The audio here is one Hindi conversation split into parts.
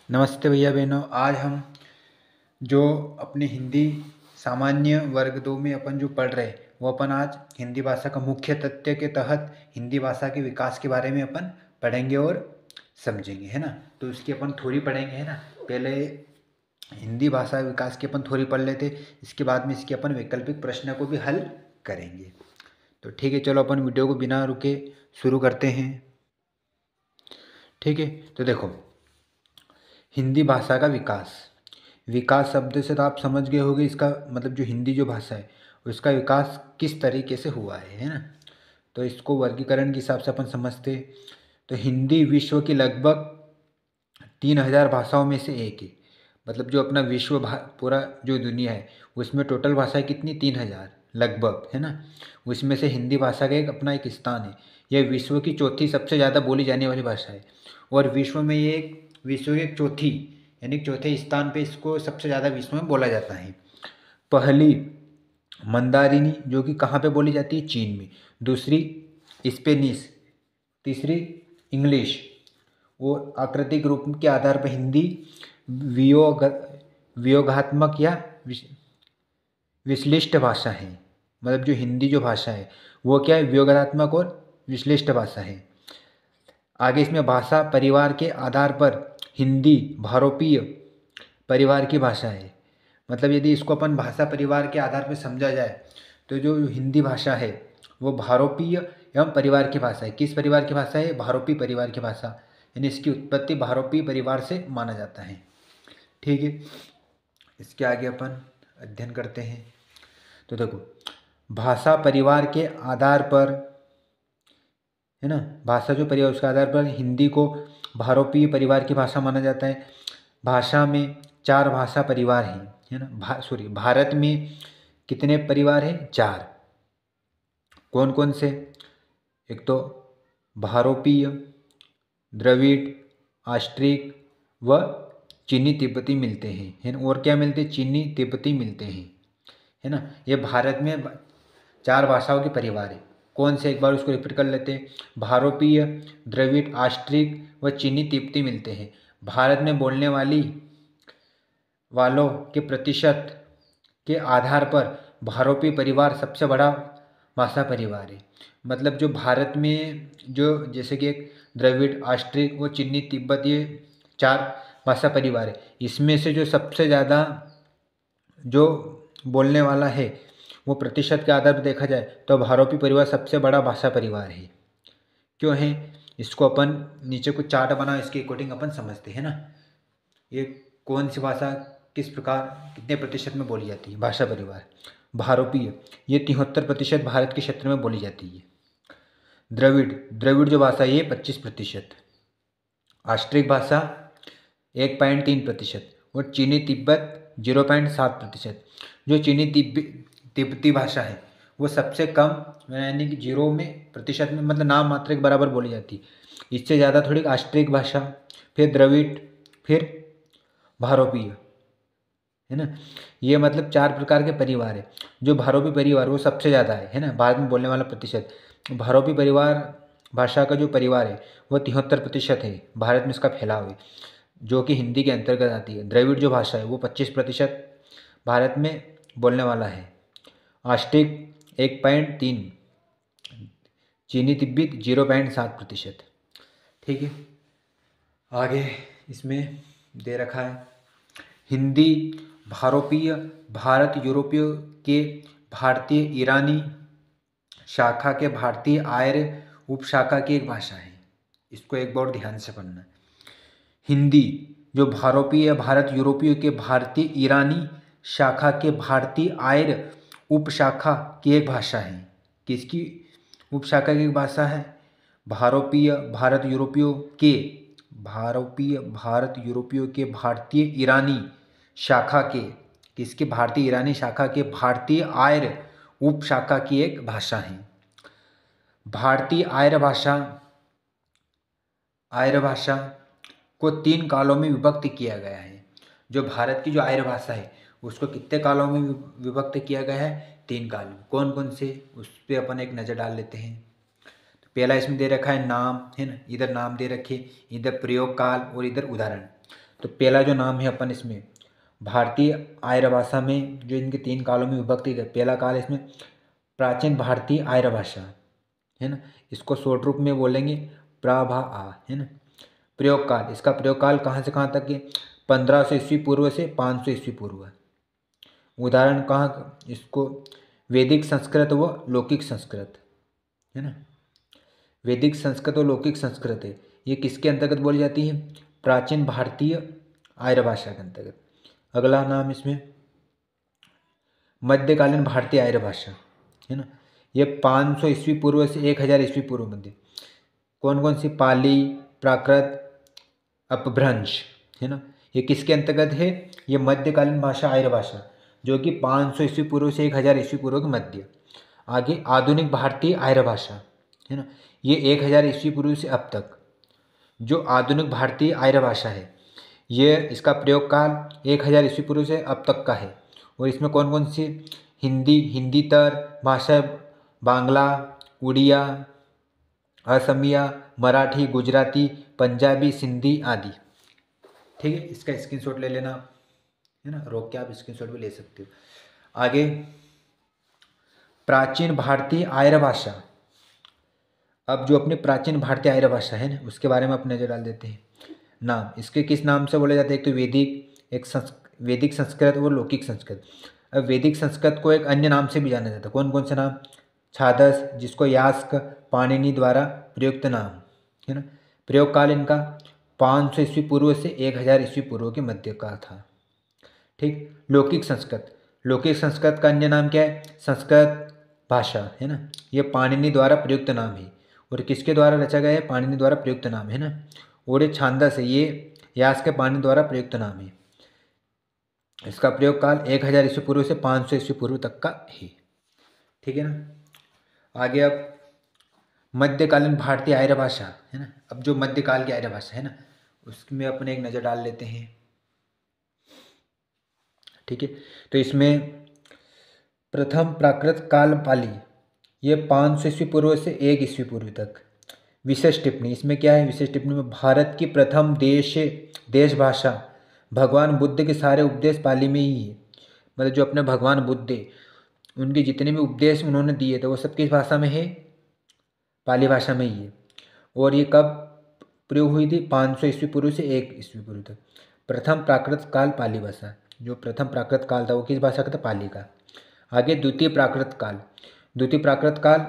नमस्ते भैया बहनों। आज हम जो अपने हिंदी सामान्य वर्ग 2 में अपन जो पढ़ रहे वो अपन आज हिंदी भाषा का मुख्य तथ्य के तहत हिंदी भाषा के विकास के बारे में अपन पढ़ेंगे और समझेंगे, है ना। तो इसकी अपन थ्योरी पढ़ेंगे, है ना। पहले हिंदी भाषा विकास की अपन थ्योरी पढ़ लेते, इसके बाद में इसके अपन वैकल्पिक प्रश्न को भी हल करेंगे। तो ठीक है, चलो अपन वीडियो को बिना रुके शुरू करते हैं। ठीक है, तो देखो, हिंदी भाषा का विकास। विकास शब्द से तो आप समझ गए होंगे, इसका मतलब जो हिंदी जो भाषा है उसका विकास किस तरीके से हुआ है ना। तो इसको वर्गीकरण के हिसाब से अपन समझते। तो हिंदी विश्व की लगभग 3000 भाषाओं में से एक है। मतलब जो अपना पूरा जो दुनिया है उसमें टोटल भाषाएं कितनी, 3000 लगभग, है ना। उसमें से हिंदी भाषा का एक अपना एक स्थान है। यह विश्व की चौथी सबसे ज़्यादा बोली जाने वाली भाषा है और विश्व में ये एक विश्व की एक चौथी यानी चौथे स्थान पे इसको सबसे ज़्यादा विश्व में बोला जाता है। पहली मंदारिनी जो कि कहाँ पे बोली जाती है, चीन में। दूसरी स्पेनिश। तीसरी इंग्लिश। और आकृतिक रूप के आधार पर हिंदी वियोग वियोगात्मक या विश्लिष्ट भाषा है। मतलब जो हिंदी जो भाषा है वो क्या है, वियोगात्मक और विश्लिष्ट भाषा है। आगे इसमें भाषा परिवार के आधार पर हिंदी भारोपीय परिवार की भाषा है। मतलब यदि इसको अपन भाषा परिवार के आधार पर समझा जाए तो जो हिंदी भाषा है वो भारोपीय एवं परिवार की भाषा है। किस परिवार की भाषा है, भारोपीय परिवार की भाषा, यानी इसकी उत्पत्ति भारोपीय परिवार से माना जाता है। ठीक है, इसके आगे अपन अध्ययन करते हैं। तो देखो, भाषा परिवार के आधार पर, है ना, भाषा जो परिवार उसके आधार पर हिंदी को भारोपीय परिवार की भाषा माना जाता है। भाषा में 4 भाषा परिवार हैं, है ना। भारत में कितने परिवार हैं, 4। कौन कौन से, एक तो भारोपीय, द्रविड़, आष्ट्रिक व चीनी तिब्बती मिलते हैं, है ना। और क्या मिलते हैं, चीनी तिब्बती मिलते हैं, है ना। ये भारत में 4 भाषाओं के परिवार है। कौन से, एक बार उसको रिपीट कर लेते हैं। भारोपीय, द्रविड़, आष्ट्रिक व चीनी तिब्बती मिलते हैं। भारत में बोलने वालों के प्रतिशत के आधार पर भारोपीय परिवार सबसे बड़ा भाषा परिवार है। मतलब जो भारत में जो जैसे कि एक द्रविड़, आष्ट्रिक व चीनी तिब्बत, ये 4 भाषा परिवार है। इसमें से जो सबसे ज़्यादा जो बोलने वाला है वो प्रतिशत के आधार पर देखा जाए तो भारोपीय परिवार सबसे बड़ा भाषा परिवार है। क्यों है, इसको अपन नीचे कुछ चार्ट बना इसके अकॉर्डिंग अपन समझते हैं ना। ये कौन सी भाषा किस प्रकार कितने प्रतिशत में बोली जाती है, भाषा परिवार। भारोपीय ये 73% भारत के क्षेत्र में बोली जाती है। द्रविड़ जो भाषा ये 25%। आष्ट्रिक भाषा 1.3% और चीनी तिब्बत 0.7%। जो चीनी तिब्बती भाषा है वो सबसे कम यानी कि 0 में प्रतिशत में, मतलब नाम मात्र के बराबर बोली जाती है। इससे ज़्यादा थोड़ी आष्ट्रिक भाषा, फिर द्रविड़, फिर भारोपीय, है ना। ये मतलब 4 प्रकार के परिवार है। जो भारोपीय परिवार वो सबसे ज़्यादा है ना, भारत में बोलने वाला प्रतिशत। भारोपीय परिवार भाषा का जो परिवार है वो 73% है भारत में, इसका फैलाव है, जो कि हिंदी के अंतर्गत आती है। द्रविड़ जो भाषा है वो 25% भारत में बोलने वाला है। आष्ट्रिक 1.3, चीनी तिब्बत 0.7%। ठीक है, आगे इसमें दे रखा है हिंदी भारोपीय भारत यूरोपीय के भारतीय ईरानी शाखा के भारतीय आर्य उपशाखा की एक भाषा है। इसको एक बार ध्यान से पढ़ना है। हिंदी जो भारोपीय भारत यूरोपीय के भारतीय ईरानी शाखा के भारतीय आर्य उपशाखा की एक भाषा है। किसकी उपशाखा की एक भाषा है, भारोपीय भारत यूरोपीय के भारतीय ईरानी शाखा के, किसके, भारतीय ईरानी शाखा के भारतीय आर्य उपशाखा की एक भाषा है। भारतीय आर्य भाषा को 3 कालों में विभक्त किया गया है। जो भारत की जो आर्य भाषा है उसको कितने कालों में विभक्त किया गया है, 3 काल में। कौन कौन से, उस पर अपन एक नज़र डाल लेते हैं। तो पहला इसमें दे रखा है नाम, है ना, इधर नाम दे रखे, इधर प्रयोग काल और इधर उदाहरण। तो पहला जो नाम है अपन इसमें भारतीय आर्य भाषा में जो इनके 3 कालों में विभक्ति है, पहला काल इसमें प्राचीन भारतीय आर्य भाषा है ना, इसको शॉर्ट रूप में बोलेंगे प्राभा आ, है ना। प्रयोग काल, इसका प्रयोग काल कहाँ से कहाँ तक है? 1500 ईस्वी पूर्व से 500 ईस्वी पूर्व। उदाहरण कहाँ इसको? वैदिक संस्कृत व लौकिक संस्कृत, है ना। वैदिक संस्कृत और लौकिक संस्कृत है, ये किसके अंतर्गत बोली जाती है? प्राचीन भारतीय आर्य भाषा के अंतर्गत। अगला नाम इसमें मध्यकालीन भारतीय आर्य भाषा, है ना। ये 500 ईस्वी पूर्व से 1000 ईस्वी पूर्व मध्य। कौन कौन सी? पाली, प्राकृत, अपभ्रंश, है ना। ये किसके अंतर्गत है? ये मध्यकालीन भाषा आर्य भाषा, जो कि 500 ईस्वी पूर्व से 1000 ईस्वी पूर्व के मध्य। आगे आधुनिक भारतीय आर्य भाषा, है ना, ये 1000 ईस्वी पूर्व से अब तक। जो आधुनिक भारतीय आर्य भाषा है, ये इसका प्रयोग काल 1000 ईस्वी पूर्व से अब तक का है। और इसमें कौन कौन सी? हिंदी, हिंदीतर भाषा, बांग्ला, उड़िया, असमिया, मराठी, गुजराती, पंजाबी, सिंधी आदि। ठीक है, इसका स्क्रीनशॉट ले लेना, है ना, रोक के आप स्क्रीनशॉट भी ले सकते हो। आगे प्राचीन भारतीय आर्य भाषा। अब जो अपनी प्राचीन भारतीय आर्य भाषा है ना, उसके बारे में आप नजर डाल देते हैं। नाम इसके किस नाम से बोले जाते हैं? एक तो वैदिक, वैदिक संस्कृत और लौकिक संस्कृत। अब वैदिक संस्कृत को एक अन्य नाम से भी जाना जाता है। कौन कौन से नाम? छादस, जिसको यास्क, पाणिनि द्वारा प्रयुक्त नाम, है ना। प्रयोग काल इनका 500 ईस्वी पूर्व से 1000 ईस्वी पूर्व के मध्य का था। ठीक। लौकिक संस्कृत, लौकिक संस्कृत का अन्य नाम क्या है? संस्कृत भाषा, है ना। ये पाणिनि द्वारा प्रयुक्त नाम है। और किसके द्वारा रचा गया है? पाणिनि द्वारा प्रयुक्त नाम, है ना। और ये छांदस है, ये यास्क के पाणिनि द्वारा प्रयुक्त नाम है। इसका प्रयोग काल 1000 ईस्वी पूर्व से 500 ईस्वी पूर्व तक का है। ठीक है ना। आगे अब मध्यकालीन भारतीय आर्य भाषा, है ना। अब जो मध्यकाल की आर्य भाषा है ना, उसमें अपने एक नज़र डाल लेते हैं। ठीक है, तो इसमें प्रथम प्राकृत काल पाली, ये 500 ईस्वी पूर्व से 1 ईस्वी पूर्व तक। विशेष टिप्पणी, इसमें क्या है? विशेष टिप्पणी में भारत की प्रथम देश भाषा, भगवान बुद्ध के सारे उपदेश पाली में ही है। मतलब जो अपने भगवान बुद्ध है, उनके जितने भी उपदेश उन्होंने दिए थे वो सब किस भाषा में है? पाली भाषा में ही है। और ये कब प्रयोग हुई थी? 500 ईस्वी पूर्व से 1 ईस्वी पूर्व तक। प्रथम प्राकृत काल पाली भाषा, जो प्रथम प्राकृत काल था वो किस भाषा का था? पाली का। आगे द्वितीय प्राकृत काल, द्वितीय प्राकृत काल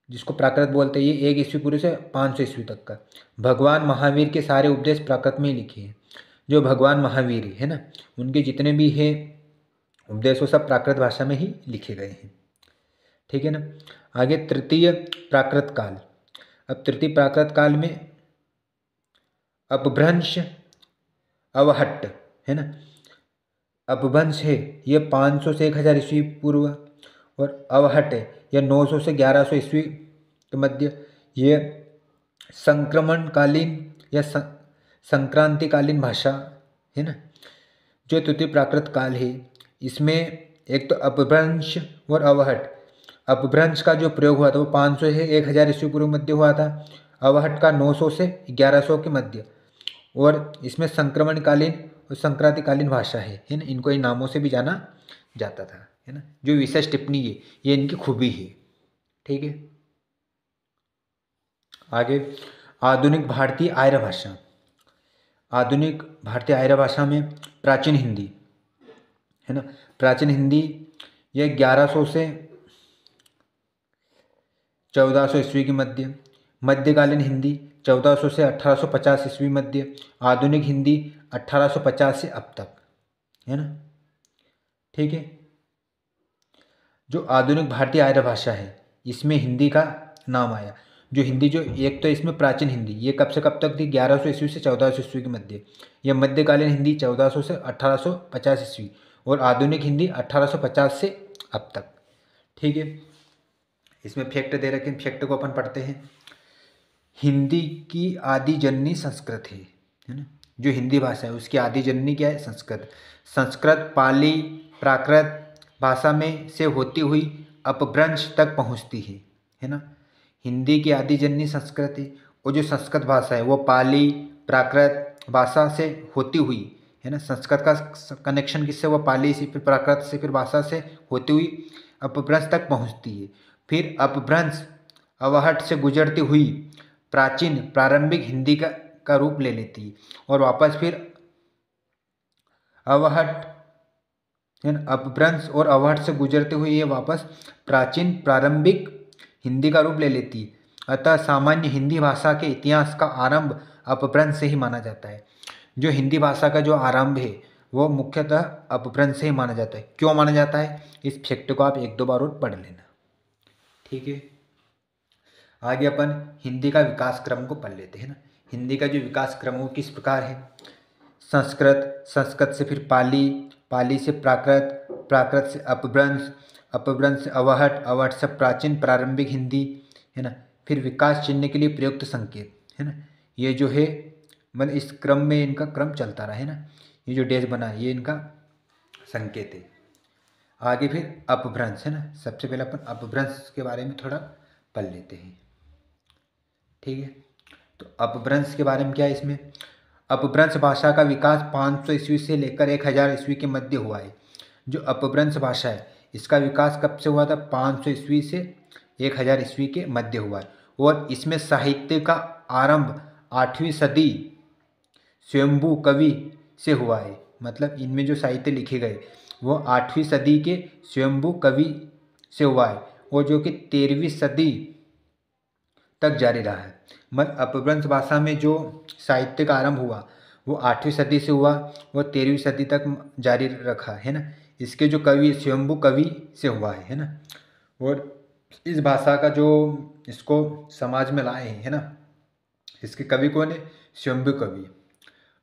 जिसको प्राकृत बोलते हैं, ये 1 ईस्वी पूर्व से 500 ईस्वी तक का। भगवान महावीर के सारे उपदेश प्राकृत में ही लिखे हैं। जो भगवान महावीर है ना, उनके जितने भी हैं उपदेश वो सब प्राकृत भाषा में ही लिखे गए हैं। ठीक है ना। आगे तृतीय प्राकृत काल। अब तृतीय प्राकृत काल में अपभ्रंश, अवहट्ट, है ना। अपभ्रंश है ये 500 से 1000 ईस्वी पूर्व, और अवहट्ट है यह 900 से 1100 ईस्वी के मध्य। ये संक्रमणकालीन या संक्रांतिकालीन भाषा है ना। जो तृतीय प्राकृत काल है, इसमें एक तो अपभ्रंश और अवहट्ट। अपभ्रंश का जो प्रयोग हुआ था वो 500 से 1000 ईस्वी पूर्व मध्य हुआ था। अवहट्ट का 900 से 1100 के मध्य। और इसमें संक्रमणकालीन और संक्रांतिकालीन भाषा है ना। इनको इन नामों से भी जाना जाता था, है ना। जो विशेष टिप्पणी है ये इनकी खूबी है। ठीक है। आगे आधुनिक भारतीय आर्य भाषा। आधुनिक भारतीय आर्य भाषा में प्राचीन हिंदी, है ना। प्राचीन हिंदी ये 1100 से 1400 ईस्वी के मध्य। मध्यकालीन हिंदी 1400 से 1850 ईस्वी मध्य। आधुनिक हिंदी 1850 से अब तक, है ना। ठीक है। जो आधुनिक भारतीय आर्य भाषा है, इसमें हिंदी का नाम आया। जो हिंदी, जो एक तो इसमें प्राचीन हिंदी ये कब से कब तक थी? 1100 ईस्वी से 1400 ईस्वी के मध्य। यह मध्यकालीन हिंदी 1400 से 1850 ईस्वी। और आधुनिक हिंदी 1850 से अब तक। ठीक है। इसमें फैक्ट दे रखे हैं, फैक्ट को अपन पढ़ते हैं। हिंदी की आदि जननी संस्कृत है ना। जो हिंदी भाषा है उसकी आदि जननी क्या है? संस्कृत। संस्कृत पाली प्राकृत भाषा में से होती हुई अपभ्रंश तक पहुंचती है ना। हिंदी की आदि जननी संस्कृत है। और जो संस्कृत भाषा है वो पाली प्राकृत भाषा से होती हुई, है ना, संस्कृत का कनेक्शन किससे हुआ, पाली से, फिर प्राकृत से, फिर भाषा से होती हुई अपभ्रंश तक पहुंचती है। फिर अपभ्रंश अवहट से गुजरती हुई प्राचीन प्रारंभिक हिंदी का रूप ले लेती है और वापस फिर अवहट, अपभ्रंश और अवहट से गुजरते हुए ये वापस प्राचीन प्रारंभिक हिंदी का रूप ले लेती है। अतः सामान्य हिंदी भाषा के इतिहास का आरंभ अपभ्रंश से ही माना जाता है। जो हिंदी भाषा का जो आरंभ है वो मुख्यतः अपभ्रंश से ही माना जाता है। क्यों माना जाता है, इस फैक्ट को आप 1-2 बार और पढ़ लेना। ठीक है, आगे अपन हिंदी का विकास क्रम को पढ़ लेते हैं ना। हिंदी का जो विकास क्रम वो किस प्रकार है, संस्कृत, संस्कृत से फिर पाली, पाली से प्राकृत, प्राकृत से अपभ्रंश, अपभ्रंश से अवहट, अवहट से प्राचीन प्रारंभिक हिंदी, है ना। फिर विकास चिन्ह के लिए प्रयुक्त संकेत, है ना। ये जो है मतलब इस क्रम में इनका क्रम चलता रहा, है ना। ये जो डैश बना है ये इनका संकेत है। आगे फिर अपभ्रंश, है ना। सबसे पहले अपन अपभ्रंश के बारे में थोड़ा पढ़ लेते हैं। ठीक है, तो अपभ्रंश के बारे में क्या है इसमें, अपभ्रंश भाषा का विकास 500 ईस्वी से लेकर 1000 ईस्वी के मध्य हुआ है। जो अपभ्रंश भाषा है इसका विकास कब से हुआ था, 500 ईस्वी से 1000 ईस्वी के मध्य हुआ है। और इसमें साहित्य का आरंभ 8वीं सदी स्वयंभू कवि से हुआ है। मतलब इनमें जो साहित्य लिखे गए वो 8वीं सदी के स्वयंभू कवि से हुआ है और जो कि 13वीं सदी तक जारी रहा है। मतलब अपभ्रंश भाषा में जो साहित्य का आरंभ हुआ वो 8वीं सदी से हुआ, वो 13वीं सदी तक जारी रखा, है ना। इसके जो कवि स्वयंभू कवि से हुआ है ना। और इस भाषा का जो इसको समाज में लाए हैं, है ना, इसके कवि कौन है, स्वयंभू कवि।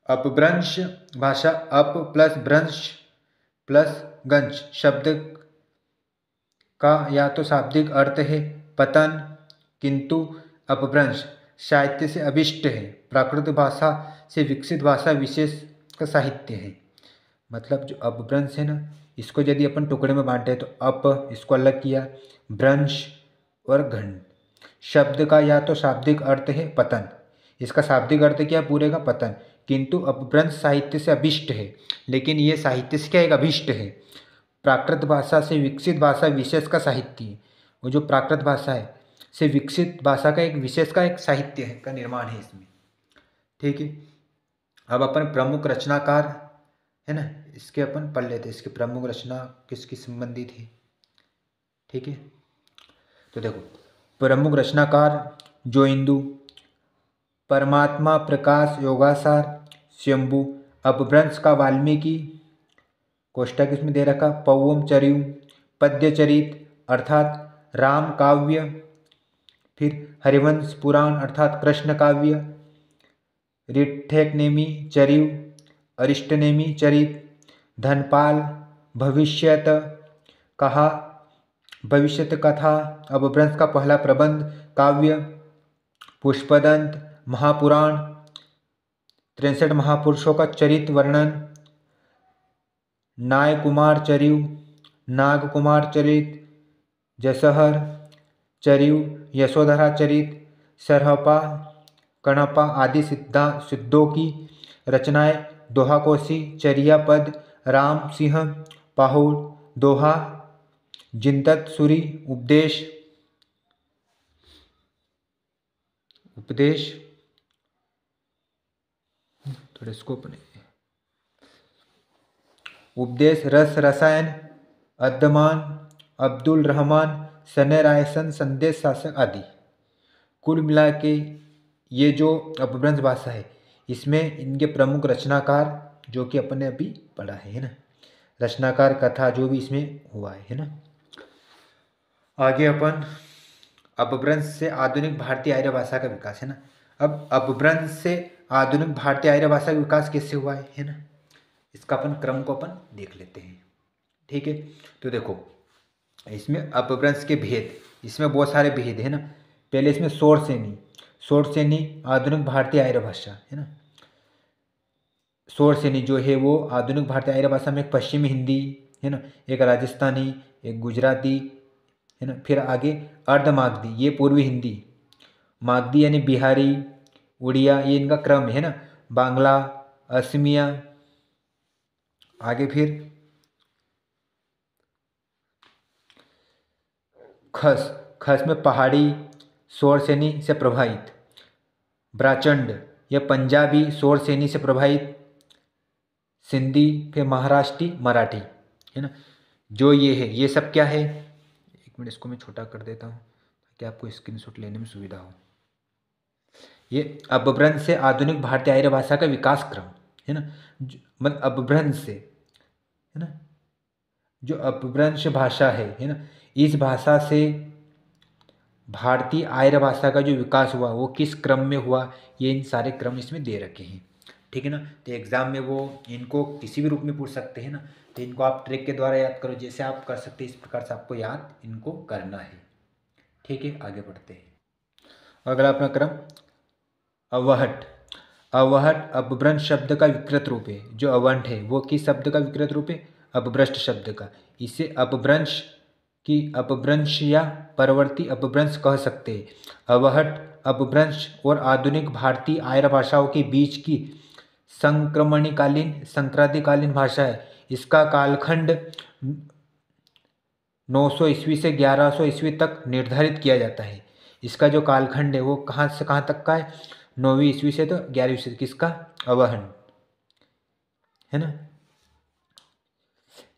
अपभ्रंश भाषा, अप प्लस भ्रंश प्लस गंश शब्द का या तो शाब्दिक अर्थ है पतन, किंतु अपभ्रंश साहित्य से अभिष्ट है, प्राकृत भाषा से विकसित भाषा विशेष का साहित्य है। मतलब जो अपभ्रंश है ना इसको यदि अपन टुकड़े में बांटे तो अप इसको अलग किया, भ्रंश और घन शब्द का या तो शाब्दिक अर्थ है पतन, इसका शाब्दिक अर्थ क्या है पूरे का पतन, किंतु अपभ्रंश साहित्य से अभिष्ट है। लेकिन ये साहित्य से क्या एक अभिष्ट है, प्राकृत भाषा से विकसित भाषा विशेष का साहित्य है। वो जो प्राकृत भाषा है से विकसित भाषा का एक विशेष का एक साहित्य है का निर्माण है इसमें। ठीक है, अब अपन प्रमुख रचनाकार है ना इसके अपन पढ़ लेते हैं, इसके प्रमुख रचना किसकी संबंधित है। ठीक है, तो देखो प्रमुख रचनाकार जो इंदु, परमात्मा प्रकाश योगासार, स्वयंभू, अपभ्रंश का वाल्मीकि, कोष्टक इसमें दे रखा, पौवम चरियु, पद्यचरित अर्थात राम काव्य, फिर हरिवंश पुराण अर्थात कृष्ण काव्य, रिठ्ठेकनेमी चरियु, अरिष्टनेमी चरित, धनपाल भविष्यत कहा, भविष्यत कथा, अपभ्रंश का पहला प्रबंध काव्य, पुष्पदंत महापुराण, 63 महापुरुषों का चरित वर्णन, नाय कुमार चरियु, नाग कुमार चरित, जसहर चरियु, यशोधरा चरित, सरहपा कणपा आदि सिद्धों की रचनाएं, दोहा कोशी, चरिया पद, राम सिंह पाहुड़, दोहा, जिंतत सूरी, उपदेश, उपदेश थोड़े इसको अपने उपदेश, रस रसायन, अद्दमान, अब्दुल रहमान, सने रायसन, संदेश शासक आदि। कुल मिला के ये जो अपभ्रंश भाषा है इसमें इनके प्रमुख रचनाकार जो कि अपन ने अभी पढ़ा है ना, रचनाकार कथा जो भी इसमें हुआ है ना। आगे अपन अपभ्रंश से आधुनिक भारतीय आर्य भाषा का विकास, है ना। अब अपभ्रंश से आधुनिक भारतीय आर्य भाषा का विकास कैसे हुआ है ना, इसका अपन क्रम को अपन देख लेते हैं। ठीक है, तो देखो इसमें अपभ्रंश के भेद, इसमें बहुत सारे भेद है ना। पहले इसमें शोरसेनी, शोरसेनी आधुनिक भारतीय आर्य भाषा, है ना। शोरसेनी जो है वो आधुनिक भारतीय आर्य भाषा में एक पश्चिमी हिंदी, है ना, एक राजस्थानी, एक गुजराती, है ना। फिर आगे अर्धमागधी, ये पूर्वी हिंदी, मागधी यानी बिहारी, उड़िया, ये इनका क्रम है ना। बांग्ला, असमिया। आगे फिर खस, खस में पहाड़ी शोर सेनी से प्रभावित। ब्राचंड, यह पंजाबी शोर सेनी से प्रभावित। सिंधी, फिर महाराष्ट्री, मराठी, है ना। जो ये है, ये सब क्या है, एक मिनट इसको मैं छोटा कर देता हूँ ताकि आपको स्क्रीनशॉट लेने में सुविधा हो। ये अपभ्रंश से आधुनिक भारतीय आर्य भाषा का विकास क्रम, है ना। मतलब अपभ्रंश से, है ना, जो अपभ्रंश भाषा है ना, इस भाषा से भारतीय आर्य भाषा का जो विकास हुआ वो किस क्रम में हुआ, ये इन सारे क्रम इसमें दे रखे हैं, ठीक है ना। तो एग्जाम में वो इनको किसी भी रूप में पूछ सकते हैं ना, तो इनको आप ट्रिक के द्वारा याद करो, जैसे आप कर सकते हैं इस प्रकार से आपको याद इनको करना है, ठीक है। आगे बढ़ते हैं। अगला अपना क्रम अवहट। अवहट अपभ्रंश शब्द का विकृत रूप है। जो अवंठ है वो किस शब्द का विकृत रूप है, अपभ्रष्ट शब्द का। इसे अपभ्रंश की अपभ्रंश या परवर्ती अपभ्रंश कह सकते हैं। अवहट अपभ्रंश और आधुनिक भारतीय आर्य भाषाओं के बीच की संक्रमणीकालीन संक्रांतिकालीन भाषा है। इसका कालखंड 900 ईस्वी से 1100 ईस्वी तक निर्धारित किया जाता है। इसका जो कालखंड है वो कहाँ से कहाँ तक का है, 9वीं ईस्वी से तो 11वीं ईस्वी, किसका, अवहन, है ना।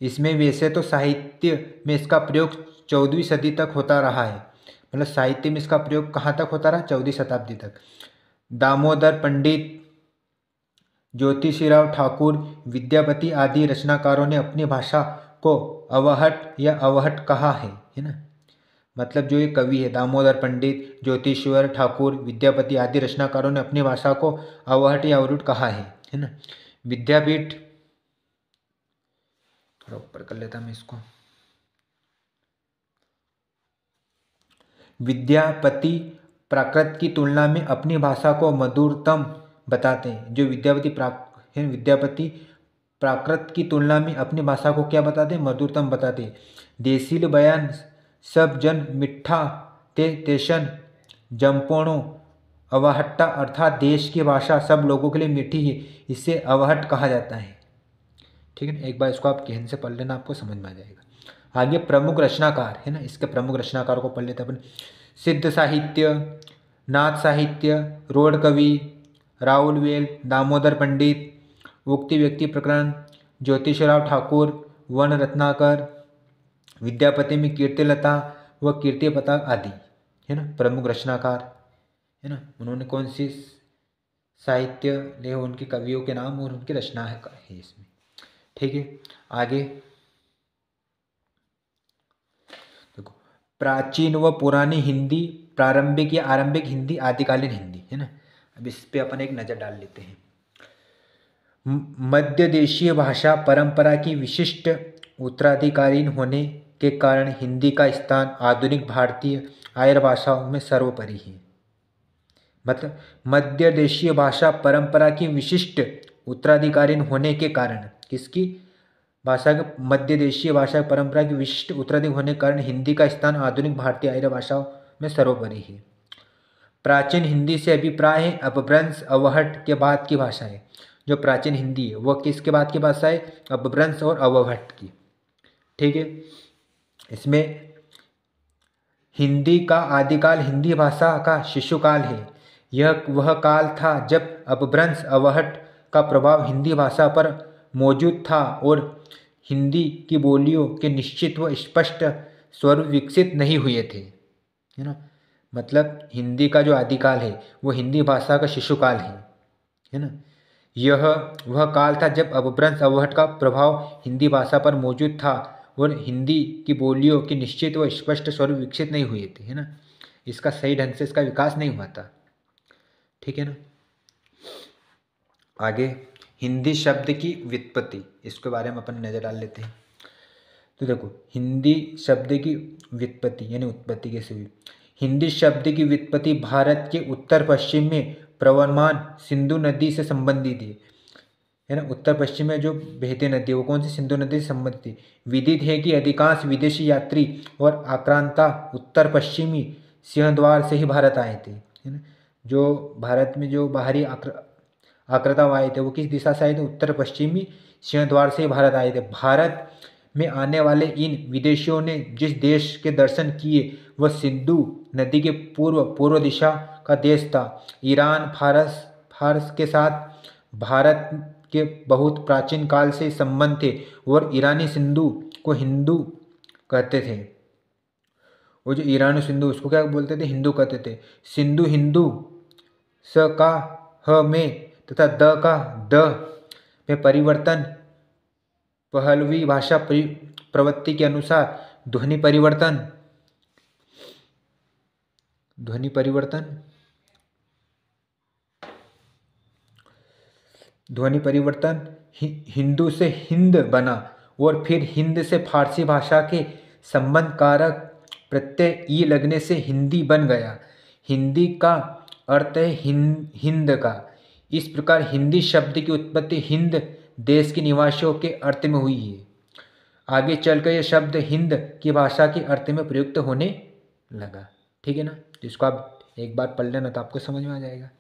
इसमें वैसे तो साहित्य में इसका प्रयोग 14वीं सदी तक होता रहा है, मतलब साहित्य में इसका प्रयोग कहाँ तक होता रहा, 14वीं शताब्दी तक। दामोदर पंडित, ज्योतिषीराव ठाकुर, विद्यापति आदि रचनाकारों ने अपनी भाषा को अवहट या अवहट कहा है ना। मतलब जो ये कवि है दामोदर पंडित, ज्योतिषीवर ठाकुर, विद्यापति आदि रचनाकारों ने अपनी भाषा को अवहट या अवरुट कहा है ना। विद्यापीठ, थोड़ा ऊपर कर लेता मैं इसको, विद्यापति प्राकृत की तुलना में अपनी भाषा को मधुरतम बताते हैं। जो विद्यापति प्राकृत की तुलना में अपनी भाषा को क्या बताते हैं, मधुरतम बताते हैं। देसील बयान सब जन मिठा ते तेशन जम्पोणो अवहट्टा, अर्थात देश की भाषा सब लोगों के लिए मीठी है, इसे अवहट कहा जाता है, ठीक है। एक बार इसको आप गहन से पढ़ लेना, आपको समझ में आ जाएगा। आगे प्रमुख रचनाकार है ना, इसके प्रमुख रचनाकारों को पढ़ लेते हैं अपन। सिद्ध साहित्य, नाथ साहित्य, रोड कवि, राहुल वेल, दामोदर पंडित, उक्ति व्यक्ति प्रकरण, ज्योतिषराव ठाकुर, वन रत्नाकर, विद्यापति में कीर्तिलता व कीर्ति पताक आदि, है ना, प्रमुख रचनाकार, है ना। उन्होंने कौन सी साहित्य ले, उनके कवियों के नाम और उनकी रचना है इसमें, ठीक है। आगे देखो, प्राचीन व पुरानी हिंदी, प्रारंभिक या आरंभिक हिंदी, आदिकालीन हिंदी, है ना। अब इस पे अपन एक नज़र डाल लेते हैं। मध्य देशीय भाषा परंपरा की विशिष्ट उत्तराधिकारीन होने के कारण हिंदी का स्थान आधुनिक भारतीय आर्य भाषाओं में सर्वोपरि है। मतलब मध्य देशीय भाषा परंपरा की विशिष्ट उत्तराधिकारीन होने के कारण, किसकी भाषा के, मध्य देशीय भाषा परंपरा की विशिष्ट उत्तराधिकारी होने के कारण हिंदी का स्थान आधुनिक भारतीय आर्य भाषाओं में सर्वोपरि है। प्राचीन हिंदी से अभिप्राय है अपभ्रंश अवहट के बाद की भाषा है। जो प्राचीन हिंदी है वह किसके बाद की भाषा है, अपभ्रंश और अवहट की, ठीक है। इसमें हिंदी का आदिकाल हिंदी भाषा का शिशुकाल है। यह वह काल था जब अपभ्रंश अवहट का प्रभाव हिंदी भाषा पर मौजूद था और हिंदी की बोलियों के निश्चित व स्पष्ट स्वरूप विकसित नहीं हुए थे, है ना। मतलब हिंदी का जो आदिकाल है वो हिंदी भाषा का शिशुकाल है ना। यह वह काल था जब अपभ्रंश अवहट का प्रभाव हिंदी भाषा पर मौजूद था और हिंदी की बोलियों के निश्चित व स्पष्ट स्वरूप विकसित नहीं हुए थे, है ना। इसका सही ढंग से इसका विकास नहीं हुआ था, ठीक है ना। आगे हिंदी शब्द की व्युत्पत्ति, इसके बारे में अपन नज़र डाल लेते हैं। तो देखो, हिंदी शब्द की व्युत्पत्ति यानी उत्पत्ति कैसे हुई। हिंदी शब्द की व्युत्पत्ति भारत के उत्तर पश्चिम में प्रवहमान सिंधु नदी से संबंधित है ना। उत्तर पश्चिम में जो बहती नदी वो कौन सी, सिंधु नदी से संबंधित है। विदित है कि अधिकांश विदेशी यात्री और आक्रांता उत्तर पश्चिमी सिंहद्वार से ही भारत आए थे, है ना। जो भारत में जो बाहरी आक्रताव आए थे वो किस दिशा से आए थे? उत्तर पश्चिमी सिंहद्वार से भारत आए थे। भारत में आने वाले इन विदेशियों ने जिस देश के दर्शन किए वह सिंधु नदी के पूर्व दिशा का देश था। ईरान फारस के साथ भारत के बहुत प्राचीन काल से संबंध थे और ईरानी सिंधु को हिंदू कहते थे। वो जो ईरानी सिंधु उसको क्या बोलते थे? हिंदू कहते थे। सिंधु हिंदू स का ह में तथा द का द में परिवर्तन पहलवी भाषा प्रवृत्ति के अनुसार ध्वनि परिवर्तन हिंदू से हिंद बना और फिर हिंद से फारसी भाषा के संबंध कारक प्रत्यय ई लगने से हिंदी बन गया। हिंदी का अर्थ है हिंद का। इस प्रकार हिंदी शब्द की उत्पत्ति हिंद देश के निवासियों के अर्थ में हुई है। आगे चलकर यह शब्द हिंद की भाषा के अर्थ में प्रयुक्त होने लगा। ठीक है ना? जिसको आप एक बार पढ़ लेना तो आपको समझ में आ जाएगा।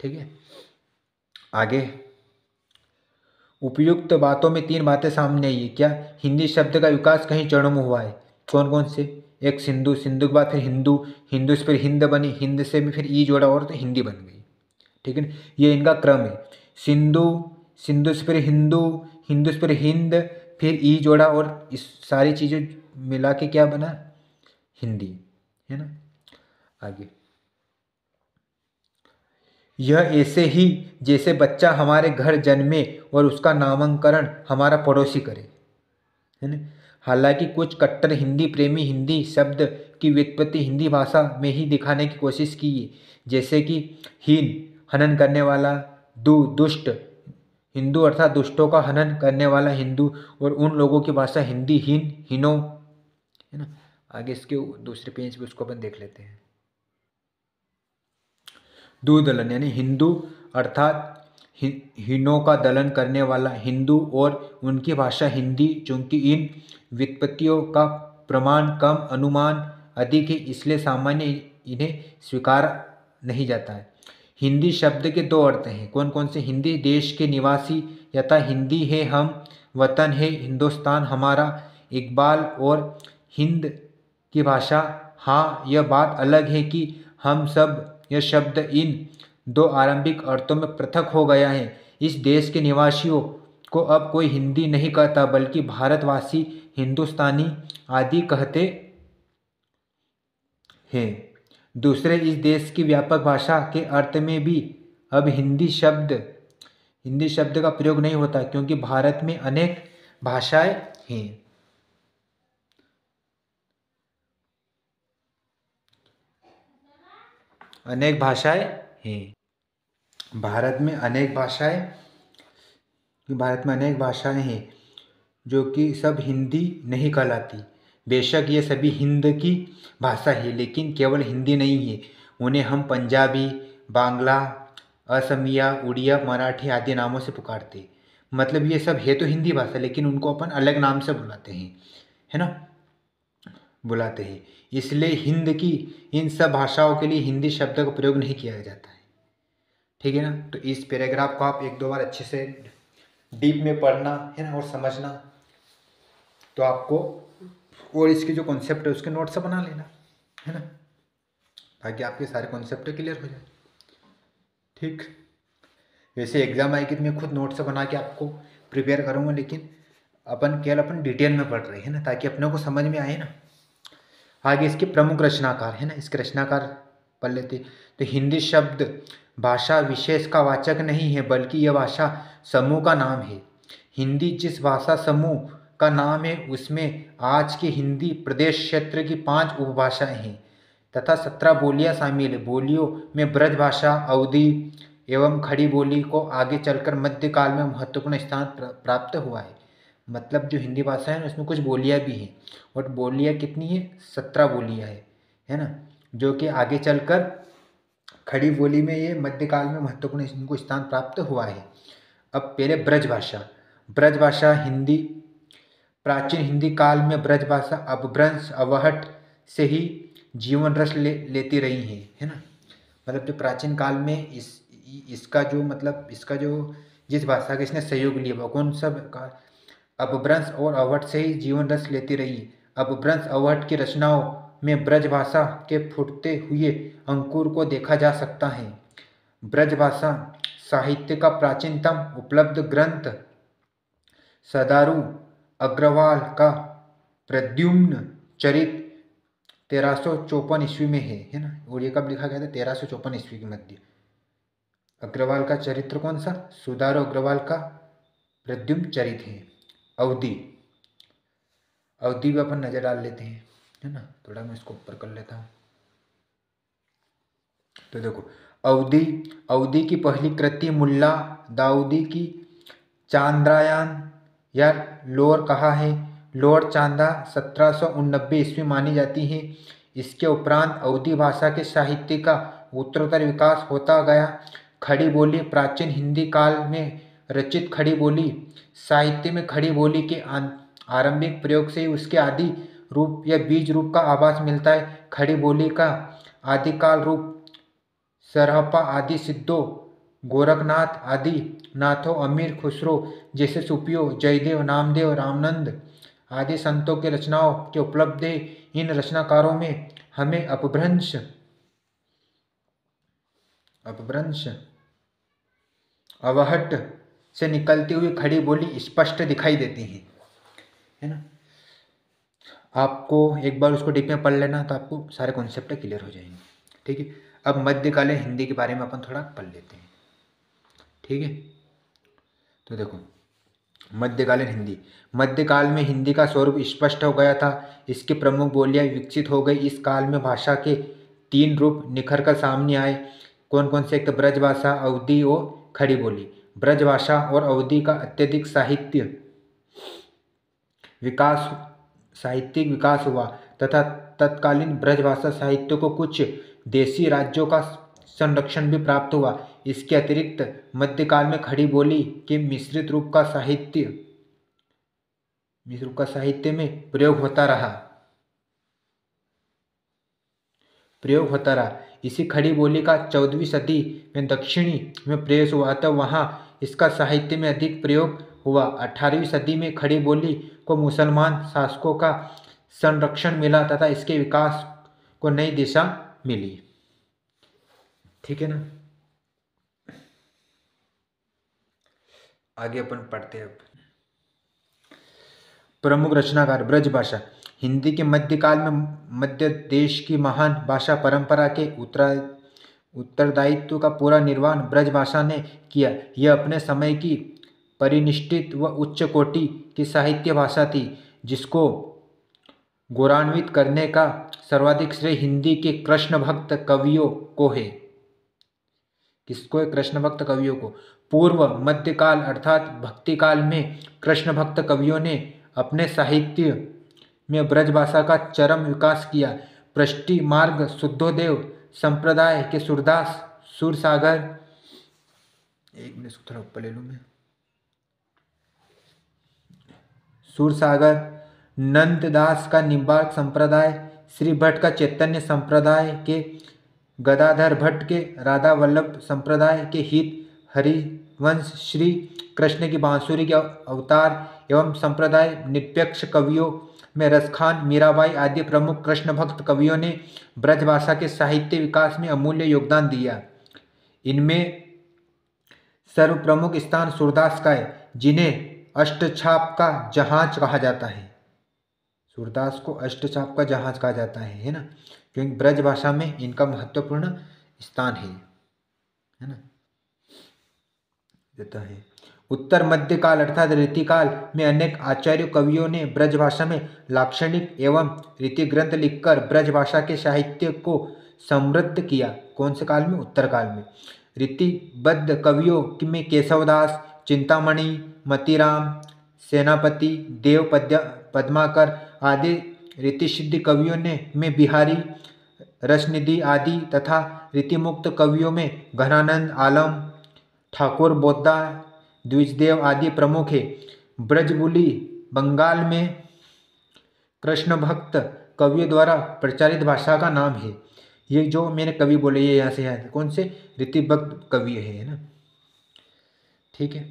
ठीक है, आगे उपयुक्त बातों में 3 बातें सामने आई है। क्या? हिंदी शब्द का विकास कई चरणों में हुआ है। कौन कौन से? एक सिंधु के बाद फिर हिंदू से फिर हिंद बनी, हिंद से भी फिर ई जोड़ा और तो हिंदी बन गई। ठीक है, ये इनका क्रम है। सिंधु से फिर हिंदू से फिर हिंद, फिर ई जोड़ा और इस सारी चीज़ें मिला के क्या बना? हिंदी, है ना? आगे, यह ऐसे ही जैसे बच्चा हमारे घर जन्मे और उसका नामकरण हमारा पड़ोसी करे, है ना? हालांकि कुछ कट्टर हिंदी प्रेमी हिंदी शब्द की व्युत्पत्ति हिंदी भाषा में ही दिखाने की कोशिश की है, जैसे कि हीन हनन करने वाला, दुष्ट हिंदू अर्थात दुष्टों का हनन करने वाला हिंदू, और उन लोगों की भाषा हिंदी हीनो, है ना? आगे इसके दूसरे पेज पे उसको अपन देख लेते हैं। दलन यानी हिंदू अर्थात हीनों का दलन करने वाला हिंदू और उनकी भाषा हिंदी, चूंकि इन व्युत्पत्तियों का प्रमाण कम अनुमान अधिक है इसलिए सामान्य इन्हें स्वीकार नहीं जाता है। हिंदी शब्द के 2 अर्थ हैं। कौन कौन से? हिंदी देश के निवासी यथा हिंदी है हम, वतन है हिंदुस्तान हमारा, इकबाल, और हिंद की भाषा। हाँ, यह बात अलग है कि हम सब यह शब्द इन 2 आरंभिक अर्थों में पृथक हो गया है। इस देश के निवासियों को अब कोई हिंदी नहीं कहता बल्कि भारतवासी, हिंदुस्तानी आदि कहते हैं। दूसरे, इस देश की व्यापक भाषा के अर्थ में भी अब हिंदी शब्द का प्रयोग नहीं होता क्योंकि भारत में अनेक भाषाएं हैं। भारत में अनेक भाषाएं हैं जो कि सब हिंदी नहीं कहलाती। बेशक ये सभी हिंद की भाषा है लेकिन केवल हिंदी नहीं है। उन्हें हम पंजाबी, बांग्ला, असमिया, उड़िया, मराठी आदि नामों से पुकारते। मतलब ये सब है तो हिंदी भाषा लेकिन उनको अपन अलग नाम से बुलाते हैं, है ना? इसलिए हिंद की इन सब भाषाओं के लिए हिंदी शब्द का प्रयोग नहीं किया जाता है। ठीक है ना? तो इस पैराग्राफ को आप 1-2 बार अच्छे से डीप में पढ़ना, है ना, और समझना, तो आपको, और इसके जो कॉन्सेप्ट है उसके नोट्स बना लेना, है ना, ताकि आपके सारे कॉन्सेप्ट क्लियर हो जाए। ठीक, वैसे एग्जाम आएगी तो मैं खुद नोट्स बना के आपको प्रिपेयर करूँगा, लेकिन अपन डिटेल में पढ़ रहे हैं ना, ताकि अपने को समझ में आए ना। आगे इसके प्रमुख रचनाकार, है ना, इसके रचनाकार पढ़ लेते। तो हिंदी शब्द भाषा विशेष का वाचक नहीं है बल्कि यह भाषा समूह का नाम है। हिंदी जिस भाषा समूह का नाम है उसमें आज के हिंदी प्रदेश क्षेत्र की 5 उपभाषाएं हैं तथा 17 बोलियां शामिल है। बोलियों में ब्रज भाषा, अवधी एवं खड़ी बोली को आगे चलकर मध्यकाल में महत्वपूर्ण स्थान प्राप्त हुआ है। मतलब जो हिंदी भाषा है ना उसमें कुछ बोलियां भी हैं, और बोलियां कितनी है? 17 बोलियां है ना, जो कि आगे चलकर खड़ी बोली में ये मध्यकाल में महत्वपूर्ण इनको स्थान प्राप्त हुआ है। अब पहले ब्रज भाषा हिंदी, प्राचीन हिंदी काल में ब्रज भाषा अपभ्रंश अवहट से ही जीवन रस लेती रही है ना। मतलब जो प्राचीन काल में इसका जो मतलब इसका जो जिस भाषा का इसने सहयोग लिया वो कौन सा का अपभ्रंश और अवहट से ही जीवन रस लेती रही। अपभ्रंश अवहट की रचनाओं में ब्रज भाषा के फूटते हुए अंकुर को देखा जा सकता है। ब्रज भाषा साहित्य का प्राचीनतम उपलब्ध ग्रंथ सदारू अग्रवाल का प्रद्युम्न चरित 1354 ईस्वी में है ना। और ये कब लिखा गया था? 1354 ईस्वी के मध्य। अग्रवाल का चरित्र कौन सा? सुदारू अग्रवाल का प्रद्युम्न चरित है। अवधि पे अपन नजर डाल लेते हैं, है ना। थोड़ा मैं इसको ऊपर कर लेता हूँ। तो देखो, अवधि की पहली कृति मुल्ला दाऊदी की चांद्रायन या लोअर कहा है। लोअर चांदा 1789 ईस्वी मानी जाती है। इसके उपरांत अवधी भाषा के साहित्य का उत्तरोत्तर विकास होता गया। खड़ी बोली प्राचीन हिंदी काल में रचित खड़ी बोली साहित्य में खड़ी बोली के आरंभिक प्रयोग से ही उसके आदि रूप या बीज रूप का आभास मिलता है। खड़ी बोली का आदिकाल रूप सरहपा आदि सिद्धों, गोरखनाथ आदि नाथों, अमीर खुसरो जैसे सूफियों, जयदेव, नामदेव, रामानंद आदि संतों के रचनाओं के उपलब्ध है। इन रचनाकारों में हमें अपभ्रंश अवहट से निकलती हुई खड़ी बोली स्पष्ट दिखाई देती है ना। आपको एक बार उसको डीप में पढ़ लेना तो आपको सारे कॉन्सेप्ट क्लियर हो जाएंगे। ठीक है, अब मध्यकालीन हिंदी के बारे में अपन थोड़ा पढ़ लेते हैं। ठीक है, तो देखो, मध्यकाल में हिंदी का स्वरूप स्पष्ट हो गया था। इसकी प्रमुख बोलियां विकसित हो गई। इस काल में भाषा के 3 रूप निखर कर सामने आए। कौन कौन से? एक तो ब्रज भाषा, अवधी और खड़ी बोली। ब्रज भाषा और अवधी का अत्यधिक साहित्यिक विकास हुआ तथा तत्कालीन ब्रज भाषा साहित्य को कुछ देशी राज्यों का संरक्षण भी प्राप्त हुआ। इसके अतिरिक्त मध्यकाल में खड़ी बोली के मिश्रित रूप का साहित्य में प्रयोग होता रहा। इसी खड़ी बोली का 14वीं सदी में दक्षिणी में प्रवेश हुआ तब वहाँ इसका साहित्य में अधिक प्रयोग हुआ। 18वीं सदी में खड़ी बोली को मुसलमान शासकों का संरक्षण मिला तथा इसके विकास को नई दिशा मिली। ठीक है ना। आगे अपन पढ़ते हैं। प्रमुख रचनाकार ब्रज भाषा हिंदी के मध्यकाल में मध्य देश की महान भाषा परंपरा के उत्तरदायित्व का पूरा निर्वहन ब्रज भाषा ने किया। यह अपने समय की परिनिष्ठित व उच्च कोटि की साहित्य भाषा थी, जिसको गौरवान्वित करने का सर्वाधिक श्रेय हिंदी के कृष्ण भक्त कवियों को है। किसको है? कृष्ण भक्त कवियों को। पूर्व मध्यकाल अर्थात भक्ति काल में कृष्ण भक्त कवियों ने अपने साहित्य में ब्रज भाषा का चरम विकास किया। पृष्टि मार्ग शुद्धोदेव संप्रदाय के सूरसागर, एक मिनट थोड़ा ऊपर ले लूं मैं, सूरसागर, नंददास का निम्बार्क संप्रदाय, श्री भट्ट का चैतन्य संप्रदाय के, गदाधर भट्ट के राधा वल्लभ संप्रदाय के हित हरिवंश, श्री कृष्ण की बांसुरी के अवतार एवं संप्रदाय निरपेक्ष कवियों में रसखान, मीराबाई आदि प्रमुख कृष्ण भक्त कवियों ने ब्रज भाषा के साहित्य विकास में अमूल्य योगदान दिया। इनमें सर्व प्रमुख स्थान सूरदास का है, जिन्हें अष्टछाप का जहाज कहा जाता है। सूरदास को अष्टछाप का जहाज कहा जाता है ना, क्योंकि ब्रज भाषा में इनका महत्वपूर्ण स्थान है ना, देता है। उत्तर मध्यकाल अर्थात रीतिकाल में अनेक आचार्य कवियों ने ब्रज भाषा में लाक्षणिक एवं रीति ग्रंथ लिखकर ब्रज भाषा के साहित्य को समृद्ध किया। कौन से काल में? उत्तर काल में। रीतिबद्ध कवियों में केशवदास, चिंतामणि, मतीराम, सेनापति, देव पद्माकर आदि रीतिसिद्ध कवियों में बिहारी, रसनिधि आदि तथा रीतिमुक्त कवियों में घनानंद, आलम, ठाकुर, बोद्दा, द्विजदेव आदि प्रमुख है। ब्रजबुली बंगाल में कृष्ण भक्त कवियों द्वारा प्रचारित भाषा का नाम है। ये जो मैंने कवि बोले ये यहाँ से यहाँ कौन से रीतिबद्ध कवि है ना। ठीक है,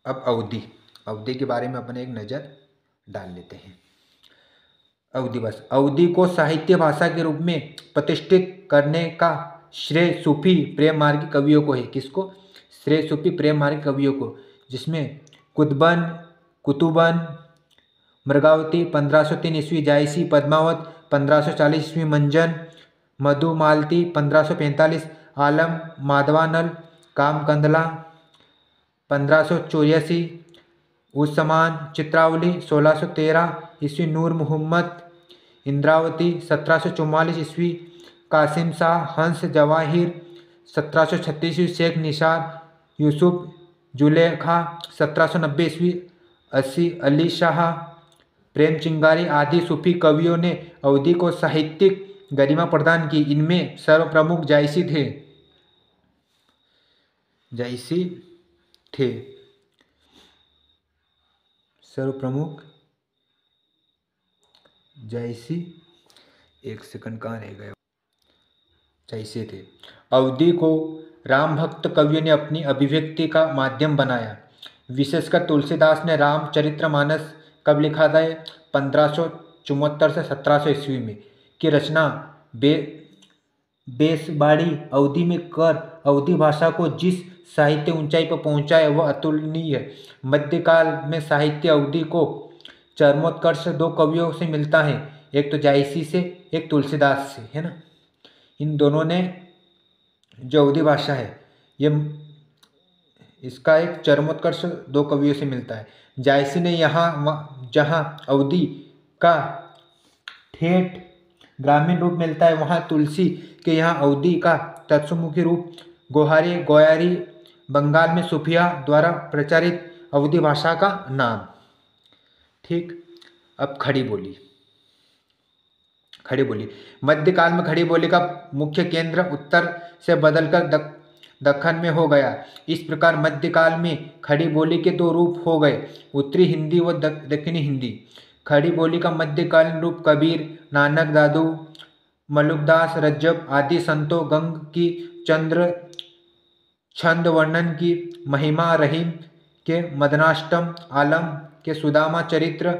अब अवधि, अवधि के बारे में अपन एक नज़र डाल लेते हैं। अवधि बस, अवधि को साहित्य भाषा के रूप में प्रतिष्ठित करने का श्रेय सूफी प्रेम मार्गी कवियों को है। किसको? श्रेय सूफी प्रेम मार्गी कवियों को, जिसमें कुतुबन मृगावती 1503 ईस्वी, जायसी पद्मावत 1540 ईस्वी, मंजन मधुमालती 1545, आलम माधवानल कामकंदला 1584, उस्मान चित्रावली 1613 ईस्वी, नूर मोहम्मद इंद्रावती 1744 ईस्वी, कासिम शाह हंस जवाहिर 1736 ईस्वी, शेख निसार यूसुफ जुलेखा 1790 ईस्वी, अली शाह प्रेम चिंगारी आदि सूफी कवियों ने अवधि को साहित्यिक गरिमा प्रदान की। इनमें सर्वप्रमुख जायसी थे। सर्वप्रमुख जायसी, एक सेकंड कहाँ रह गए, जायसी थे। अवधि को राम भक्त कवियों ने अपनी अभिव्यक्ति का माध्यम बनाया। विशेषकर तुलसीदास ने रामचरितमानस कब लिखा था? 1574 से 1700 ईस्वी में की रचना बेसबाड़ी अवधि में कर अवधि भाषा को जिस साहित्य ऊंचाई पर पहुंचाए वह अतुलनीय है। मध्यकाल में साहित्य अवधि को चरमोत्कर्ष दो कवियों से मिलता है, एक तो जायसी से, एक तुलसीदास से, है ना। इन दोनों ने जो अवधि भाषा है ये इसका एक चरमोत्कर्ष दो कवियों से मिलता है। जायसी ने यहाँ जहाँ अवधि का ठेठ ग्रामीण रूप मिलता है वहाँ तुलसी के यहाँ अवधि का तत्समुखी रूप गोयारी बंगाल में सूफिया द्वारा प्रचारित अवधि भाषा का नाम। ठीक, अब खड़ी बोली। मध्यकाल में खड़ी बोली का मुख्य केंद्र उत्तर से बदलकर दक्कन में हो गया। इस प्रकार मध्यकाल में खड़ी बोली के दो रूप हो गए, उत्तरी हिंदी व दक्षिणी हिंदी। खड़ी बोली का मध्यकालीन रूप कबीर, नानक दादू, मलुकदास, रज्जब आदि संतों गंग की चंद्र छंद वर्णन की महिमा, रहीम के मदनाष्टम, आलम के सुदामा चरित्र,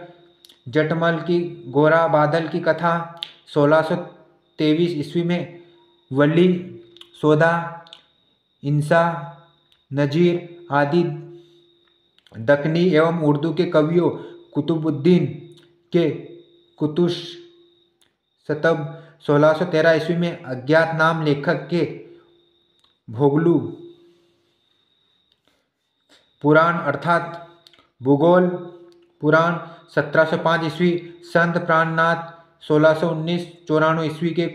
जटमल की गोरा बादल की कथा, 1623 ईस्वी में वली सौदा, इंसा, नजीर आदि दक्कनी एवं उर्दू के कवियों कुतुबुद्दीन के कुतुश शतब 1613 ईस्वी में अज्ञात नाम लेखक के भोगलू पुराण अर्थात भूगोल पुराण 1705 ईस्वी, संत प्राणनाथ 1619-94 ईस्वी के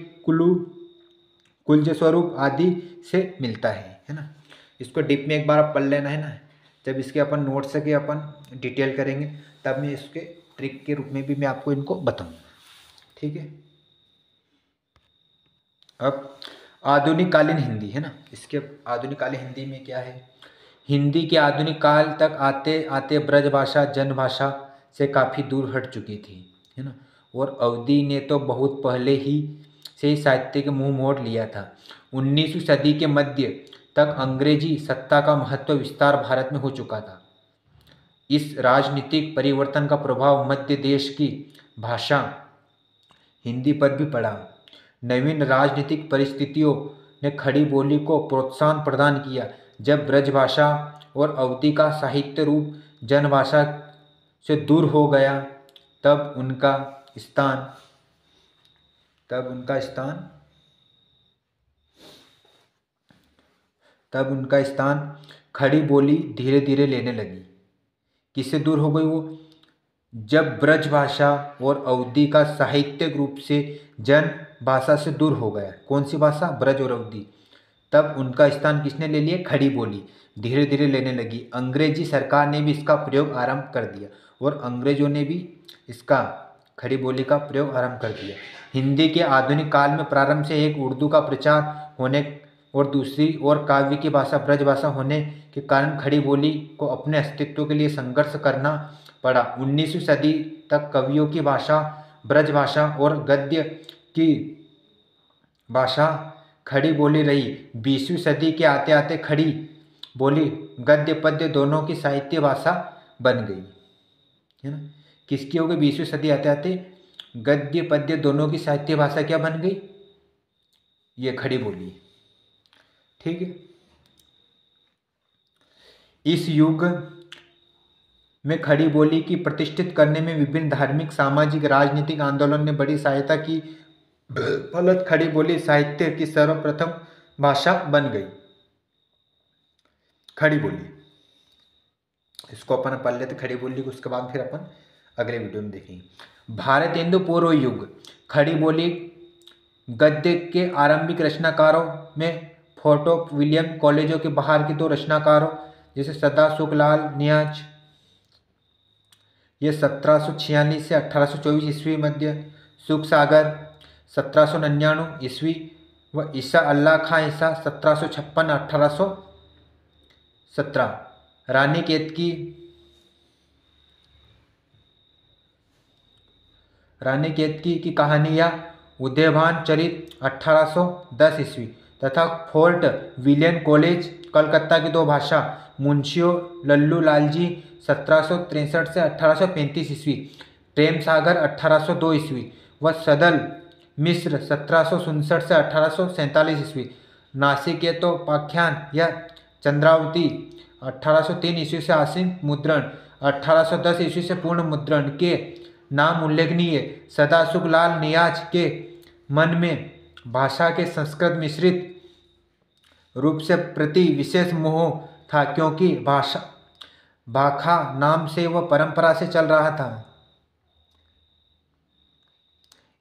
कुलज स्वरूप आदि से मिलता है ना। इसको डीप में एक बार आप पढ़ लेना है ना, जब इसके अपन नोट्स के अपन डिटेल करेंगे तब मैं इसके ट्रिक के रूप में भी मैं आपको इनको बताऊंगा। ठीक है, अब आधुनिक कालीन हिंदी है ना। इसके आधुनिक कालीन हिंदी में क्या है? हिंदी के आधुनिक काल तक आते आते ब्रज भाषा जन भाषा से काफ़ी दूर हट चुकी थी, है ना। और अवधि ने तो बहुत पहले ही से ही साहित्य के मुंह मोड़ लिया था। 19वीं सदी के मध्य तक अंग्रेजी सत्ता का महत्व विस्तार भारत में हो चुका था। इस राजनीतिक परिवर्तन का प्रभाव मध्य देश की भाषा हिंदी पर भी पड़ा। नवीन राजनीतिक परिस्थितियों ने खड़ी बोली को प्रोत्साहन प्रदान किया। जब ब्रजभाषा और अवधि का साहित्य रूप जनभाषा से दूर हो गया तब उनका स्थान खड़ी बोली धीरे धीरे लेने लगी। किससे दूर हो गई वो? जब ब्रजभाषा और अवधि का साहित्यिक रूप से जन भाषा से दूर हो गया। कौन सी भाषा? ब्रज और अवधि। तब उनका स्थान किसने ले लिया? खड़ी बोली धीरे धीरे लेने लगी। अंग्रेजी सरकार ने भी इसका प्रयोग आरंभ कर दिया और अंग्रेजों ने भी इसका खड़ी बोली का प्रयोग आरंभ कर दिया। हिंदी के आधुनिक काल में प्रारंभ से एक उर्दू का प्रचार होने और दूसरी ओर काव्य की भाषा ब्रजभाषा होने के कारण खड़ी बोली को अपने अस्तित्व के लिए संघर्ष करना पड़ा। 19वीं सदी तक कवियों की भाषा ब्रजभाषा और गद्य की भाषा खड़ी बोली रही। 20वीं सदी के आते आते खड़ी बोली गद्य पद्य दोनों की साहित्य भाषा बन गई, है ना। किसकी हो गई? 20वीं सदी आते आते गद्य पद्य दोनों की साहित्य भाषा क्या बन गई? ये खड़ी बोली। ठीक है। इस युग में खड़ी बोली की प्रतिष्ठित करने में विभिन्न धार्मिक, सामाजिक, राजनीतिक आंदोलन ने बड़ी सहायता की। फलत खड़ी बोली साहित्य की सर्वप्रथम भाषा बन गई। खड़ी बोली, इसको अपन पढ़ लेते खड़ी बोली को, उसके बाद फिर अपन अगले वीडियो में देखेंगे। भारत हिंदू पूर्व युग खड़ी बोली गद्य के आरंभिक रचनाकारों में फोर्ट विलियम कॉलेजों के बाहर के 2 रचनाकारों जैसे सदाशुकलाल नियाज, ये 1746 से 1824 ईस्वी मध्य, सुख सागर 1799 ईस्वी व ईसा अल्लाह खां ईसा 1756-1817। रानी केतकी की कहानियाँ उदयभान चरित 1810 ईस्वी तथा फोर्ट विलियम कॉलेज कलकत्ता की 2 भाषा मुंशियों लल्लू लालजी 1763 से 1835 ईस्वी, प्रेम सागर 1802 ईस्वी व सदल मिश्र 1759 से 1847 ईस्वी, नासिकेतोपाख्यान या चंद्रावती 1803 ईस्वी से आंशिक मुद्रण, 1810 ईस्वी से पूर्ण मुद्रण के नाम उल्लेखनीय। सदाशुकलाल नियाज के मन में भाषा के संस्कृत मिश्रित रूप से प्रति विशेष मोह था, क्योंकि भाखा नाम से वह परंपरा से चल रहा था।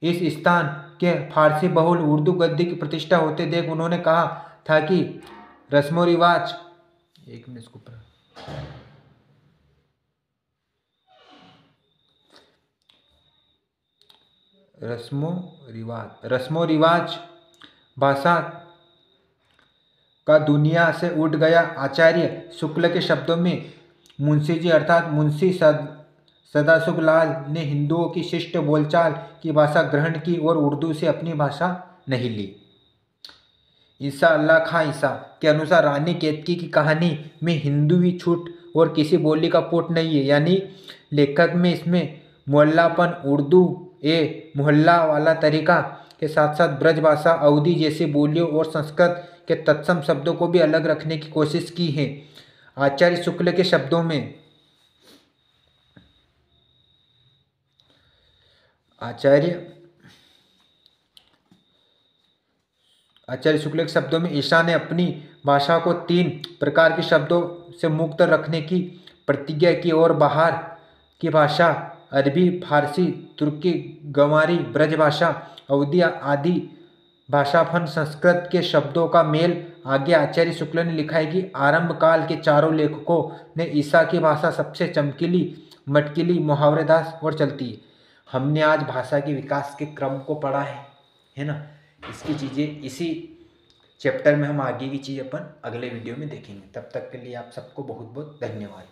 इस स्थान के फारसी बहुल उर्दू गद्य की प्रतिष्ठा होते देख उन्होंने कहा था कि रस्मो रिवाज, एक मिनट इसको रस्मो रिवाज भाषा का दुनिया से उठ गया। आचार्य शुक्ल के शब्दों में मुंशी जी अर्थात मुंशी सदाशुकलाल ने हिंदुओं की शिष्ट बोलचाल की भाषा ग्रहण की और उर्दू से अपनी भाषा नहीं ली। ईसा अल्लाह खां ईसा के अनुसार रानी केतकी की कहानी में हिंदुवी छूट और किसी बोली का पुट नहीं है, यानी लेखक में इसमें मोहल्लापन, उर्दू मोहल्ला वाला तरीका के साथ साथ ब्रज भाषा, अवधी जैसी बोलियों और संस्कृत के तत्सम शब्दों को भी अलग रखने की कोशिश की है। आचार्य शुक्ल के शब्दों में ईसा ने अपनी भाषा को 3 प्रकार के शब्दों से मुक्त रखने की प्रतिज्ञा की और बाहर की भाषा अरबी, फारसी, तुर्की, गंवारी, ब्रज भाषा, अवधी आदि भाषाफन संस्कृत के शब्दों का मेल। आगे आचार्य शुक्ल ने लिखा है कि आरंभ काल के चारों लेखकों ने ईसा की भाषा सबसे चमकीली, मटकीली, मुहावरेदार और चलती है। हमने आज भाषा के विकास के क्रम को पढ़ा है ना। इसकी चीज़ें इसी चैप्टर में हम आगे की चीज़ अपन अगले वीडियो में देखेंगे। तब तक के लिए आप सबको बहुत बहुत धन्यवाद।